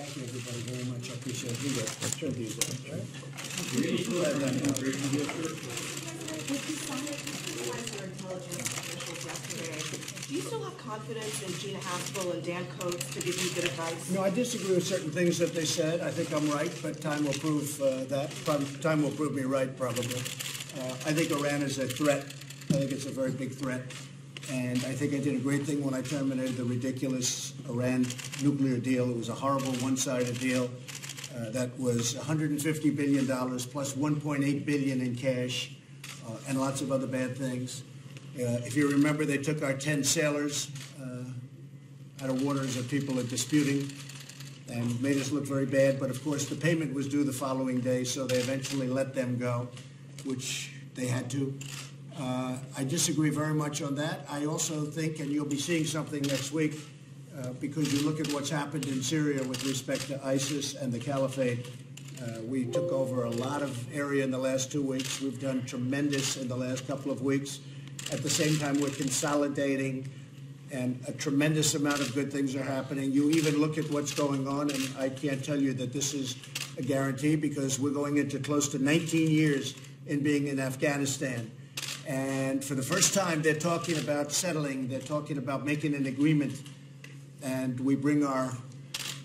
Thank you, everybody, very much. I appreciate it. Let's turn these off. Right? Do you still have confidence in Gina Haspel and Dan Coates to give you good advice? No, I disagree with certain things that they said. I think I'm right, but time will prove that. Time will prove me right, probably. I think Iran is a threat. I think it's a very big threat. And I think I did a great thing when I terminated the ridiculous Iran nuclear deal. It was a horrible one-sided deal that was $150 billion plus $1.8 billion in cash and lots of other bad things. If you remember, they took our 10 sailors out of waters that people are disputing and made us look very bad. But, of course, the payment was due the following day, so they eventually let them go, which they had to. I disagree very much on that. I also think, and you'll be seeing something next week, because you look at what's happened in Syria with respect to ISIS and the caliphate. We took over a lot of area in the last 2 weeks. We've done tremendous in the last couple of weeks. At the same time, we're consolidating, and a tremendous amount of good things are happening. You even look at what's going on, and I can't tell you that this is a guarantee because we're going into close to 19 years in being in Afghanistan. And for the first time, they're talking about settling. They're talking about making an agreement. And we bring our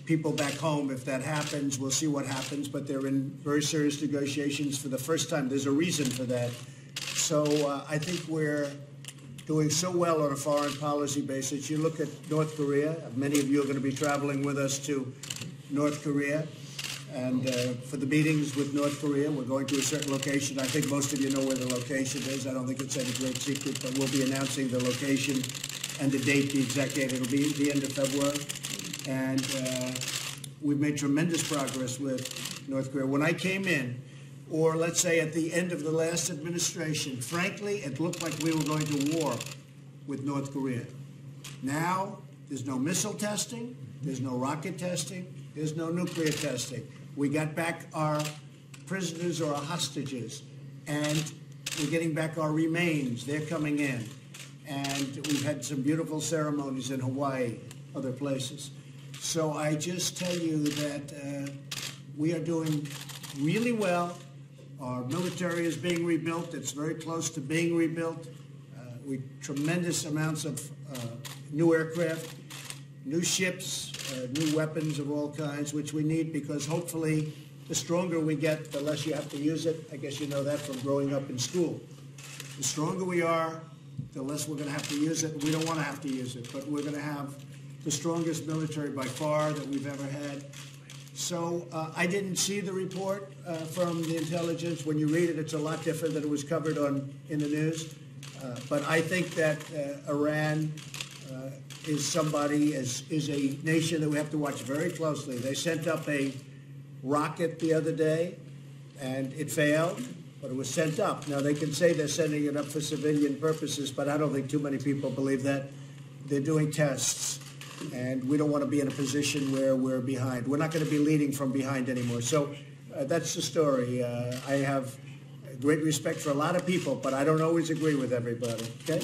people back home. If that happens, we'll see what happens. But they're in very serious negotiations for the first time. There's a reason for that. So I think we're doing so well on a foreign policy basis. You look at North Korea. Many of you are going to be traveling with us to North Korea. And for the meetings with North Korea, we're going to a certain location. I think most of you know where the location is. I don't think it's any great secret, but we'll be announcing the location and the date, the exact date. It'll be the end of February. And we've made tremendous progress with North Korea. When I came in, or let's say at the end of the last administration, frankly, it looked like we were going to war with North Korea. Now, there's no missile testing, there's no rocket testing, there's no nuclear testing. We got back our prisoners or our hostages, and we're getting back our remains. They're coming in. And we've had some beautiful ceremonies in Hawaii, other places. So I just tell you that we are doing really well. Our military is being rebuilt. It's very close to being rebuilt. Tremendous amounts of new aircraft, new ships, new weapons of all kinds, which we need because hopefully the stronger we get, the less you have to use it. I guess you know that from growing up in school. The stronger we are, the less we're going to have to use it. We don't want to have to use it, but we're going to have the strongest military by far that we've ever had. So I didn't see the report from the intelligence. When you read it, it's a lot different than it was covered in the news. But I think that Iran is a nation that we have to watch very closely. They sent up a rocket the other day, and it failed, but it was sent up. Now, they can say they're sending it up for civilian purposes, but I don't think too many people believe that. They're doing tests, and we don't want to be in a position where we're behind. We're not going to be leading from behind anymore. So that's the story. I have great respect for a lot of people, but I don't always agree with everybody. Okay?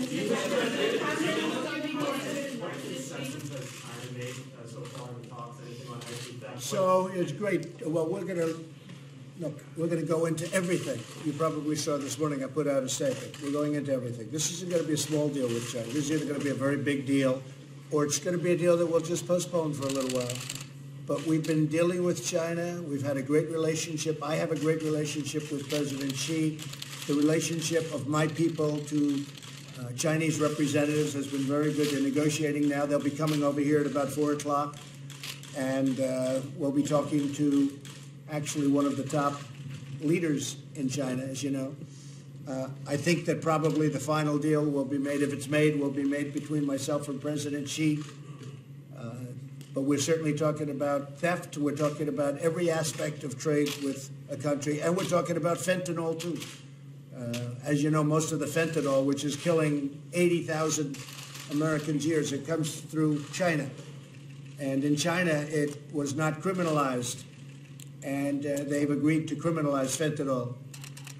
So it's great. Well, we're going to go into everything. You probably saw this morning I put out a statement. We're going into everything. This isn't going to be a small deal with China. This is either going to be a very big deal, or it's going to be a deal that we'll just postpone for a little while. But we've been dealing with China. We've had a great relationship. I have a great relationship with President Xi. The relationship of my people to Chinese representatives has been very good. They're negotiating now. They'll be coming over here at about 4 o'clock. And we'll be talking to actually one of the top leaders in China, as you know. I think that probably the final deal will be made, if it's made, will be made between myself and President Xi. But we're certainly talking about theft. We're talking about every aspect of trade with a country. And we're talking about fentanyl, too. As you know, most of the fentanyl, which is killing 80,000 Americans a year, it comes through China. And in China, it was not criminalized. And they've agreed to criminalize fentanyl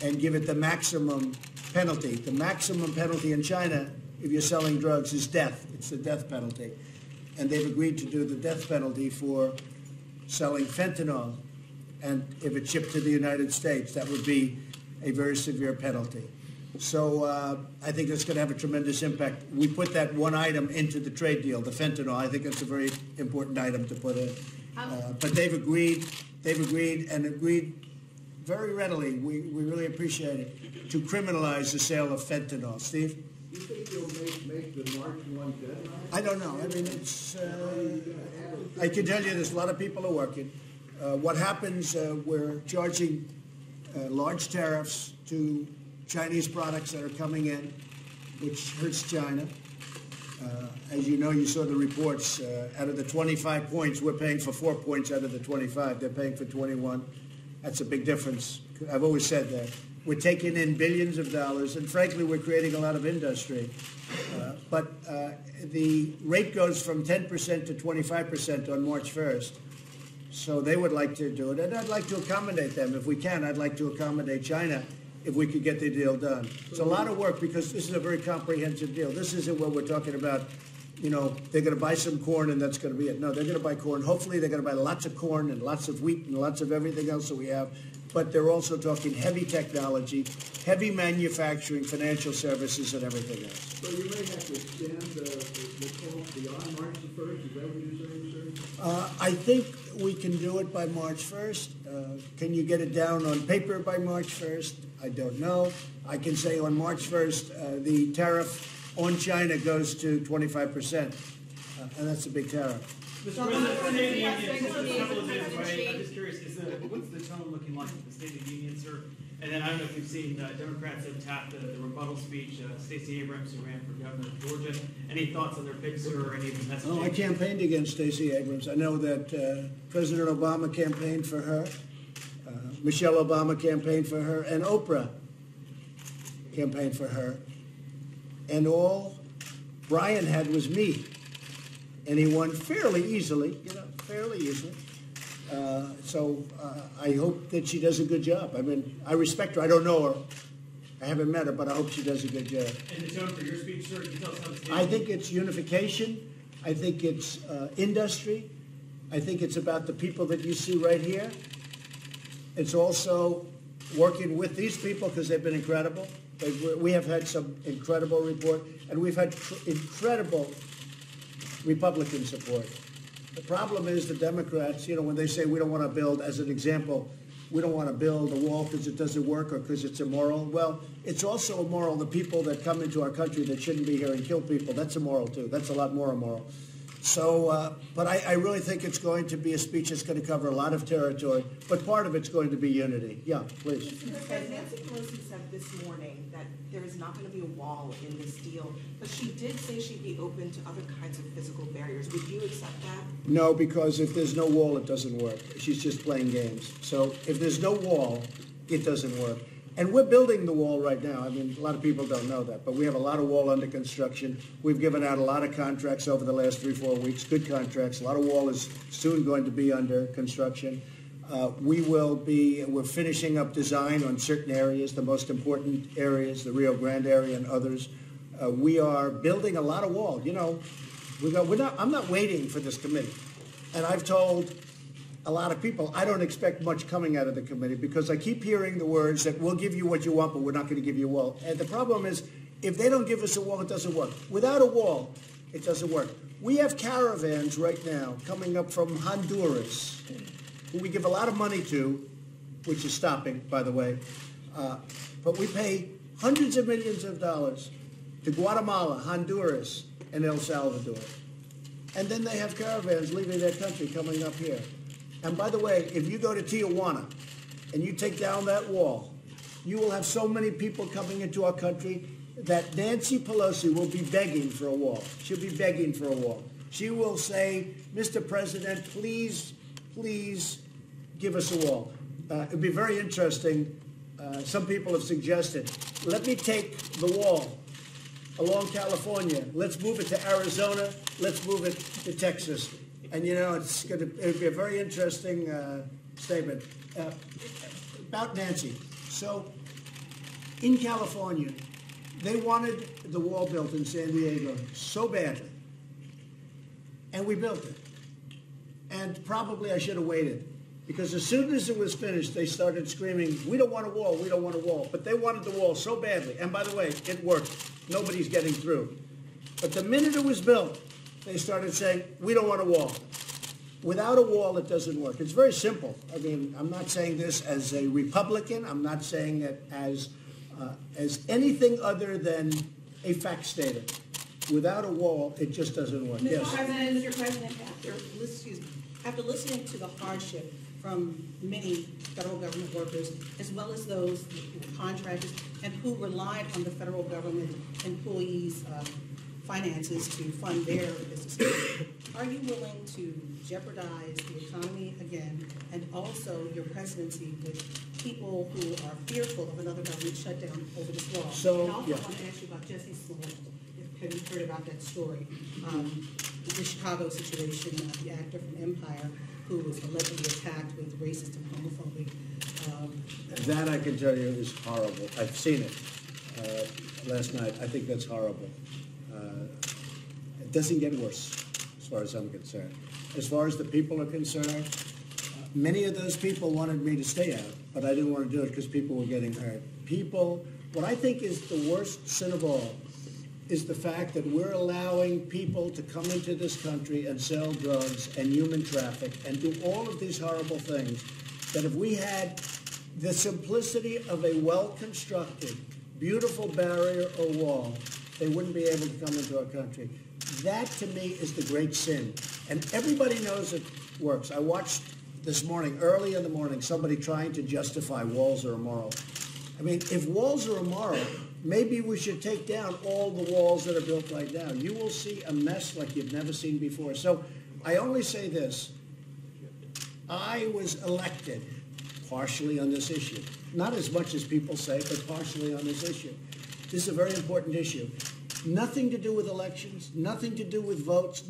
and give it the maximum penalty. The maximum penalty in China, if you're selling drugs, is death. It's the death penalty. And they've agreed to do the death penalty for selling fentanyl, and if it's shipped to the United States, that would be a very severe penalty. So I think that's going to have a tremendous impact. We put that one item into the trade deal, the fentanyl. I think that's a very important item to put in. But they've agreed very readily, we really appreciate it, to criminalize the sale of fentanyl. Steve? You think you'll make the March 1 deadline? I don't know. I mean, it's. I can tell you, there's a lot of people are working. What happens? We're charging large tariffs to Chinese products that are coming in, which hurts China. As you know, you saw the reports. Out of the 25 points, we're paying for 4 points out of the 25. They're paying for 21. That's a big difference. I've always said that. We're taking in billions of dollars, and frankly, we're creating a lot of industry. But the rate goes from 10% to 25% on March 1st. So they would like to do it, and I'd like to accommodate them. If we can, I'd like to accommodate China if we could get the deal done. It's a lot of work because this is a very comprehensive deal. This isn't what we're talking about, you know, they're going to buy some corn and that's going to be it. No, they're going to buy corn. Hopefully they're going to buy lots of corn and lots of wheat and lots of everything else that we have. But they're also talking heavy technology, heavy manufacturing, financial services, and everything else. So you may have to extend the talk beyond March the 1st. Is that what you're saying, sir? I think we can do it by March 1st. Can you get it down on paper by March 1st? I don't know. I can say on March 1st, the tariff on China goes to 25%, and that's a big tariff. Mr. President, the State of the Union, a couple of minutes, right? I'm just curious, what's the tone looking like at the State of the Union, sir? And then I don't know if you've seen Democrats have tapped the rebuttal speech, Stacey Abrams, who ran for governor of Georgia. Any thoughts on their picks, sir, or any of the messaging? Oh, I campaigned against Stacey Abrams. I know that President Obama campaigned for her, Michelle Obama campaigned for her, and Oprah campaigned for her. And all Brian had was me. And he won fairly easily, fairly easily. So I hope that she does a good job. I mean, I respect her. I don't know her. I haven't met her, but I hope she does a good job. And the tone for your speech, sir, can you tell us how it's I think it's unification. I think it's industry. I think it's about the people that you see right here. It's also working with these people because they've been incredible. We have had some incredible report, and we've had incredible Republican support. The problem is the Democrats, when they say we don't want to build, as an example, we don't want to build a wall because it doesn't work or because it's immoral. Well, it's also immoral, the people that come into our country that shouldn't be here and kill people. That's immoral, too. That's a lot more immoral. So, but I really think it's going to be a speech that's going to cover a lot of territory, but part of it's going to be unity. Yeah, please. Nancy Pelosi said this morning that there is not going to be a wall in this deal, but she did say she'd be open to other kinds of physical barriers. Would you accept that? No, because if there's no wall, it doesn't work. She's just playing games. So if there's no wall, it doesn't work. And we're building the wall right now. I mean, a lot of people don't know that, but we have a lot of wall under construction. We've given out a lot of contracts over the last 3-4 weeks, good contracts. A lot of wall is soon going to be under construction. We're finishing up design on certain areas, the most important areas, the Rio Grande area and others. We are building a lot of wall. I'm not waiting for this committee. And I've told a lot of people, I don't expect much coming out of the committee because I keep hearing the words that we'll give you what you want, but we're not going to give you a wall. And the problem is, if they don't give us a wall, it doesn't work. Without a wall, it doesn't work. We have caravans right now coming up from Honduras, who we give a lot of money to, which is stopping, by the way. But we pay hundreds of millions of dollars to Guatemala, Honduras, and El Salvador. And then they have caravans leaving their country coming up here. And by the way, if you go to Tijuana and you take down that wall, you will have so many people coming into our country that Nancy Pelosi will be begging for a wall. She'll be begging for a wall. She will say, Mr. President, please, please give us a wall. It'd be very interesting. Some people have suggested, let me take the wall along California. Let's move it to Arizona. Let's move it to Texas. And, it'd be a very interesting statement about Nancy. So in California, they wanted the wall built in San Diego so badly. And we built it. And probably I should have waited. Because as soon as it was finished, they started screaming, we don't want a wall, we don't want a wall. But they wanted the wall so badly. And by the way, it worked. Nobody's getting through. But the minute it was built, they started saying, we don't want a wall. Without a wall, it doesn't work. It's very simple. I mean, I'm not saying this as a Republican. I'm not saying it as anything other than a fact statement. Without a wall, it just doesn't work. Mr. Yes. President, Mr. President, after listening to the hardship from many federal government workers, as well as those contractors and who relied on the federal government employees' finances to fund their businesses, are you willing to jeopardize the economy again, and also your presidency with people who are fearful of another government shutdown over this wall? So, and I also yeah. want to ask you about Jesse Smollett. Have you heard about that story? The Chicago situation, the actor from Empire, who was allegedly attacked with racist and homophobic. That I can tell you is horrible. I've seen it last night. I think that's horrible. It doesn't get worse, as far as I'm concerned. As far as the people are concerned, many of those people wanted me to stay out, but I didn't want to do it because people were getting hurt. What I think is the worst sin of all is the fact that we're allowing people to come into this country and sell drugs and human traffic and do all of these horrible things, that if we had the simplicity of a well-constructed, beautiful barrier or wall, they wouldn't be able to come into our country. That, to me, is the great sin. And everybody knows it works. I watched this morning, early in the morning, somebody trying to justify walls are immoral. I mean, if walls are immoral, maybe we should take down all the walls that are built right now. You will see a mess like you've never seen before. So I only say this. I was elected partially on this issue. Not as much as people say, but partially on this issue. This is a very important issue. Nothing to do with elections, nothing to do with votes,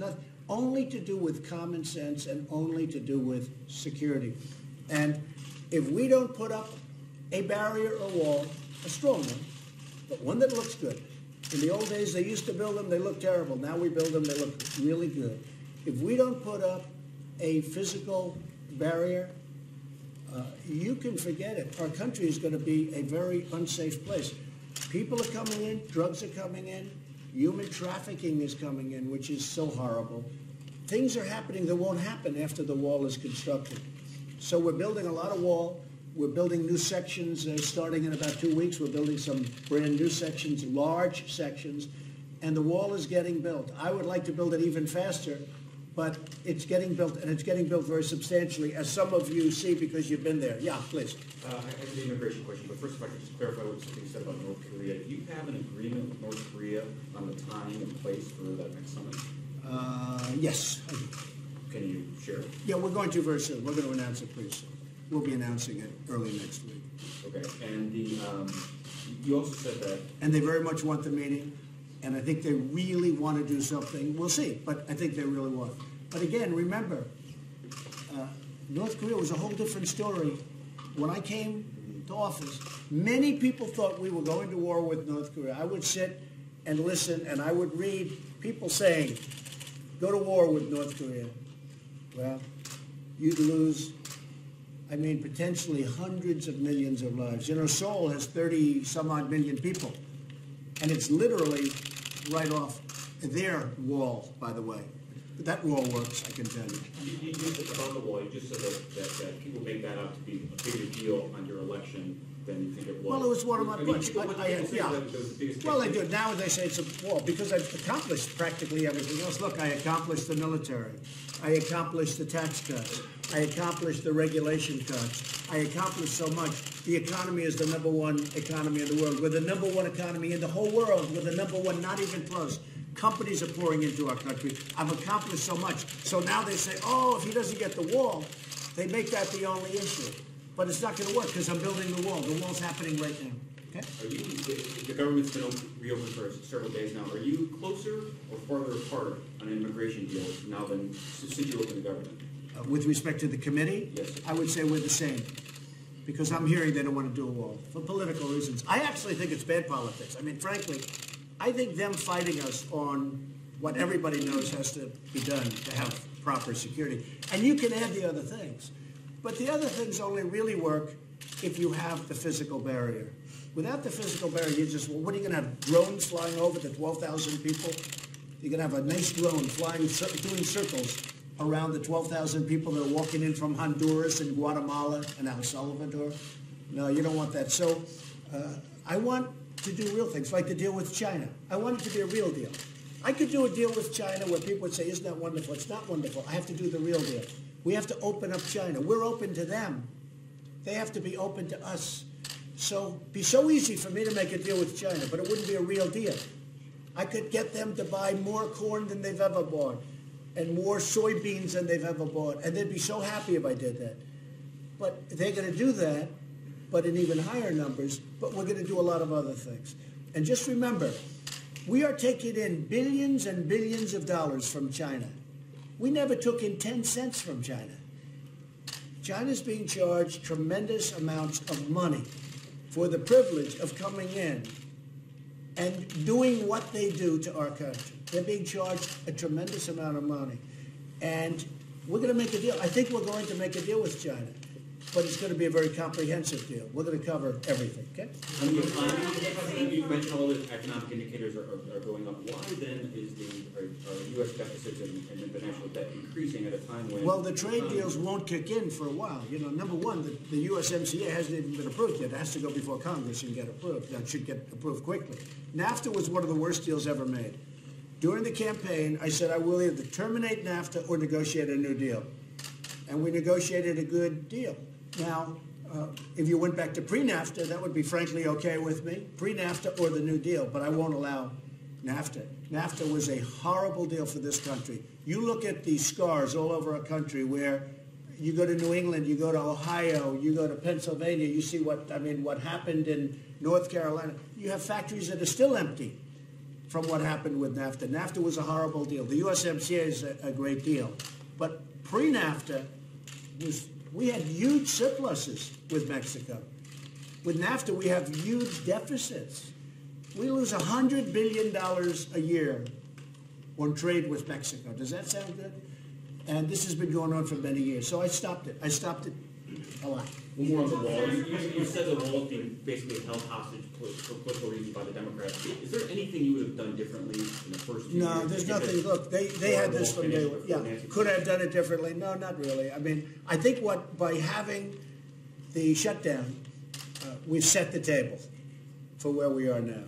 only to do with common sense and only to do with security. And if we don't put up a barrier or wall, a strong one, but one that looks good. In the old days, they used to build them, they looked terrible. Now we build them, they look really good. If we don't put up a physical barrier, you can forget it. Our country is going to be a very unsafe place. People are coming in, drugs are coming in, human trafficking is coming in, which is so horrible. Things are happening that won't happen after the wall is constructed. So we're building a lot of wall. We're building new sections starting in about 2 weeks. We're building some brand new sections, large sections, and the wall is getting built. I would like to build it even faster, but it's getting built, and it's getting built very substantially, as some of you see because you've been there. Yeah, please. I have an immigration question, but first if I could just clarify what something you said about North Korea. Do you have an agreement with North Korea on the time and place for that next summit? Yes, I do. Can you share it? Yeah, we're going to very soon. We're going to announce it pretty soon. We'll be announcing it early next week. Okay, and you also said that... And they very much want the meeting, and I think they really want to do something. We'll see, but I think they really want. But again, remember, North Korea was a whole different story. When I came to office, many people thought we were going to war with North Korea. I would sit and listen, and I would read people saying, go to war with North Korea. Well, you'd lose, I mean, potentially hundreds of millions of lives. You know, Seoul has 30-some-odd million people, and it's literally right off their wall, by the way. But that wall works, I can tell you. You just about the wall, you just said that people make that out to be a bigger deal on your election than you think it was. Well, it was one of my points. Yeah. Well, they do. do. Now they say it's a wall because I've accomplished practically everything else. Look, I accomplished the military. I accomplished the tax cuts. I accomplished the regulation cuts. I accomplished so much. The economy is the #1 economy in the world. We're the #1 economy in the whole world. We're the #1, not even close. Companies are pouring into our country. I've accomplished so much. So now they say, oh, if he doesn't get the wall, they make that the only issue. But it's not going to work because I'm building the wall. The wall's happening right now. Okay? The government's been reopened for several days now. Are you closer or farther apart on an immigration deal now than since you opened the government? With respect to the committee, yes, I would say we're the same. Because I'm hearing they don't want to do a wall for political reasons. I actually think it's bad politics. I mean, frankly, I think them fighting us on what everybody knows has to be done to have proper security. And you can add the other things. But the other things only really work if you have the physical barrier. Without the physical barrier, you just, well, what are you going to have, drones flying over the 12,000 people? You're going to have a nice drone flying, doing circles around the 12,000 people that are walking in from Honduras and Guatemala and El Salvador? No, you don't want that. So I want to do real things, like the deal with China. I want it to be a real deal. I could do a deal with China where people would say, isn't that wonderful? It's not wonderful. I have to do the real deal. We have to open up China. We're open to them. They have to be open to us. So it'd be so easy for me to make a deal with China, but it wouldn't be a real deal. I could get them to buy more corn than they've ever bought and more soybeans than they've ever bought, and they'd be so happy if I did that. But they're going to do that, but in even higher numbers, but we're going to do a lot of other things. And just remember, we are taking in billions and billions of dollars from China. We never took in 10 cents from China. China's being charged tremendous amounts of money for the privilege of coming in and doing what they do to our country. They're being charged a tremendous amount of money. And we're going to make a deal. I think we're going to make a deal with China, but it's going to be a very comprehensive deal. We're going to cover everything, okay? On the economy, you mentioned all the economic indicators are going up. Why then is the U.S. deficits and the national debt increasing at a time when... Well, the trade deals won't kick in for a while. You know, number one, the USMCA hasn't even been approved yet. It has to go before Congress and get approved. That should get approved quickly. NAFTA was one of the worst deals ever made. During the campaign, I said I will either terminate NAFTA or negotiate a new deal. And we negotiated a good deal. Now, if you went back to pre-NAFTA, that would be frankly okay with me, pre-NAFTA or the New Deal, but I won't allow NAFTA. NAFTA was a horrible deal for this country. You look at the scars all over our country where you go to New England, you go to Ohio, you go to Pennsylvania, you see what happened in North Carolina. You have factories that are still empty from what happened with NAFTA. NAFTA was a horrible deal. The USMCA is a great deal. But pre-NAFTA, we had huge surpluses with Mexico. With NAFTA, we have huge deficits. We lose $100 billion a year on trade with Mexico. Does that sound good? And this has been going on for many years. So I stopped it. I stopped it a lot. More on the wall. You said the wall is being basically held hostage for political reasons by the Democrats. Is there anything you would have done differently in the first few years? No, there's nothing. Look, they had this from day one. Yeah, could I have done it differently? No, not really. I mean, I think by having the shutdown, we've set the table for where we are now.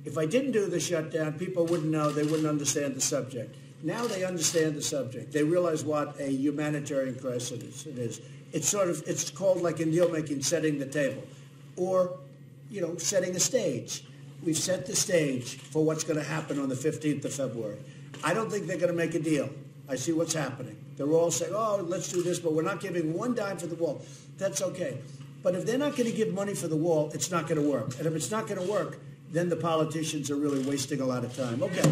If I didn't do the shutdown, people wouldn't know. They wouldn't understand the subject. Now they understand the subject. They realize what a humanitarian crisis it is. It's called, like in deal making, setting the table, or, you know, setting a stage. We've set the stage for what's going to happen on the 15th of February. I don't think they're going to make a deal. I see what's happening. They're all saying, oh, let's do this, but we're not giving one dime for the wall. That's okay. But if they're not going to give money for the wall, it's not going to work. And if it's not going to work, then the politicians are really wasting a lot of time. Okay.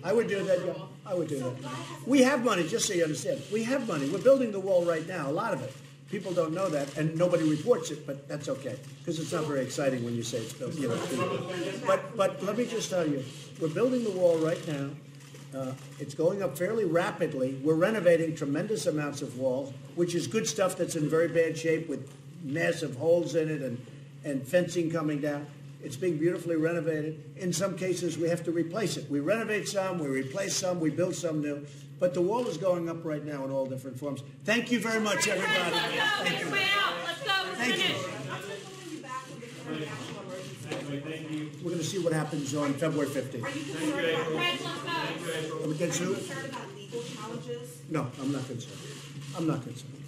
I would do that, yeah. I would do that. We have money, just so you understand. We have money. We're building the wall right now, a lot of it. People don't know that, and nobody reports it, but that's okay, because it's not very exciting when you say it's built. You know, but let me just tell you, we're building the wall right now. It's going up fairly rapidly. We're renovating tremendous amounts of wall, which is good stuff that's in very bad shape with massive holes in it and fencing coming down. It's being beautifully renovated. In some cases, we have to replace it. We renovate some, we replace some, we build some new. But the wall is going up right now in all different forms. Thank you very much, everybody. Thank you. Thank you. We're going to see what happens on February 15th. Are you concerned about legal challenges? No, I'm not concerned. I'm not concerned.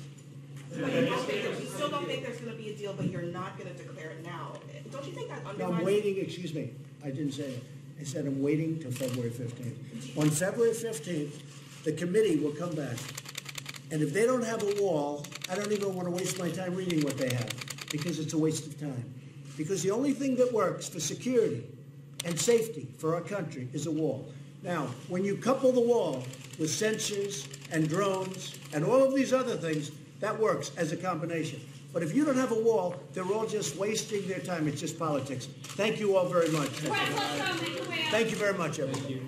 But you still don't think there's going to be a deal, but you're not going to declare it now. Don't you think that undermines... No, I'm waiting, excuse me, I didn't say it. I said I'm waiting till February 15th. On February 15th, the committee will come back. And if they don't have a wall, I don't even want to waste my time reading what they have, because it's a waste of time. Because the only thing that works for security and safety for our country is a wall. Now, when you couple the wall with sensors and drones and all of these other things, that works as a combination. But if you don't have a wall, they're all just wasting their time. It's just politics. Thank you all very much. Thank you very much, everybody.